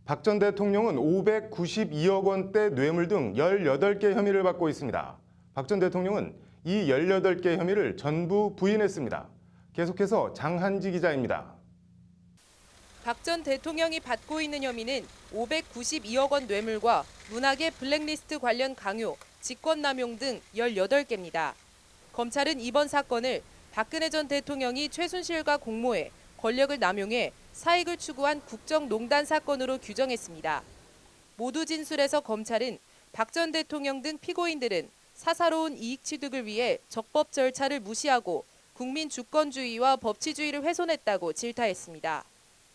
박 전 대통령은 592억 원대 뇌물 등 18개 혐의를 받고 있습니다. 박 전 대통령은 이 18개 혐의를 전부 부인했습니다. 계속해서 장한지 기자입니다. 박 전 대통령이 받고 있는 혐의는 592억 원 뇌물과 문학의 블랙리스트 관련 강요, 직권남용 등 18개입니다. 검찰은 이번 사건을 박근혜 전 대통령이 최순실과 공모해 권력을 남용해 사익을 추구한 국정농단 사건으로 규정했습니다. 모두 진술에서 검찰은 박 전 대통령 등 피고인들은 사사로운 이익 취득을 위해 적법 절차를 무시하고 국민 주권주의와 법치주의를 훼손했다고 질타했습니다.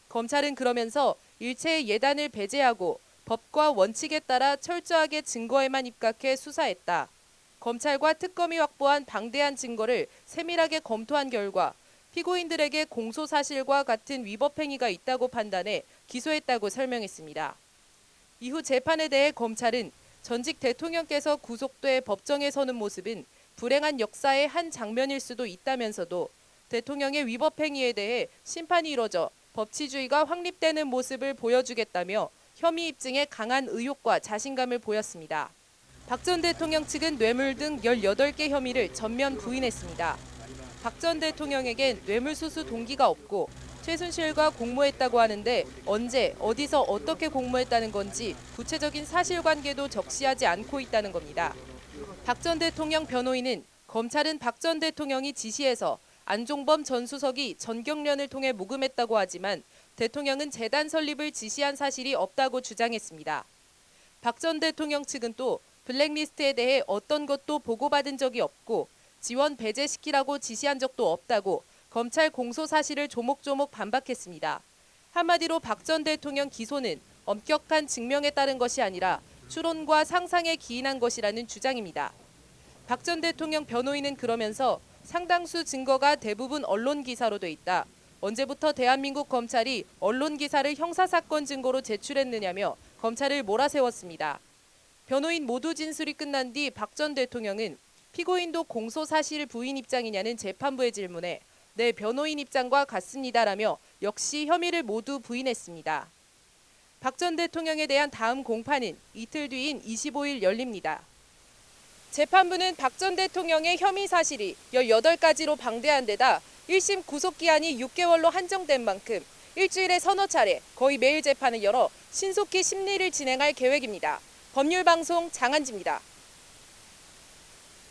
검찰은 그러면서 일체의 예단을 배제하고 법과 원칙에 따라 철저하게 증거에만 입각해 수사했다. 검찰과 특검이 확보한 방대한 증거를 세밀하게 검토한 결과 피고인들에게 공소사실과 같은 위법 행위가 있다고 판단해 기소했다고 설명했습니다. 이후 재판에 대해 검찰은 전직 대통령께서 구속돼 법정에 서는 모습은 불행한 역사의 한 장면일 수도 있다면서도 대통령의 위법 행위에 대해 심판이 이뤄져 법치주의가 확립되는 모습을 보여주겠다며 혐의 입증에 강한 의욕과 자신감을 보였습니다. 박 전 대통령 측은 뇌물 등 18개 혐의를 전면 부인했습니다. 박 전 대통령에겐 뇌물수수 동기가 없고 최순실과 공모했다고 하는데 언제, 어디서 어떻게 공모했다는 건지 구체적인 사실관계도 적시하지 않고 있다는 겁니다. 박 전 대통령 변호인은 검찰은 박 전 대통령이 지시해서 안종범 전 수석이 전경련을 통해 모금했다고 하지만 대통령은 재단 설립을 지시한 사실이 없다고 주장했습니다. 박 전 대통령 측은 또 블랙리스트에 대해 어떤 것도 보고받은 적이 없고 지원 배제시키라고 지시한 적도 없다고 검찰 공소 사실을 조목조목 반박했습니다. 한마디로 박 전 대통령 기소는 엄격한 증명에 따른 것이 아니라 추론과 상상에 기인한 것이라는 주장입니다. 박 전 대통령 변호인은 그러면서 상당수 증거가 대부분 언론 기사로 돼 있다. 언제부터 대한민국 검찰이 언론 기사를 형사사건 증거로 제출했느냐며 검찰을 몰아세웠습니다. 변호인 모두 진술이 끝난 뒤 박 전 대통령은 피고인도 공소 사실 부인 입장이냐는 재판부의 질문에 네, 변호인 입장과 같습니다라며 역시 혐의를 모두 부인했습니다. 박 전 대통령에 대한 다음 공판은 이틀 뒤인 25일 열립니다. 재판부는 박 전 대통령의 혐의 사실이 18가지로 방대한 데다 1심 구속기한이 6개월로 한정된 만큼 일주일에 서너 차례 거의 매일 재판을 열어 신속히 심리를 진행할 계획입니다. 법률방송 장한지입니다.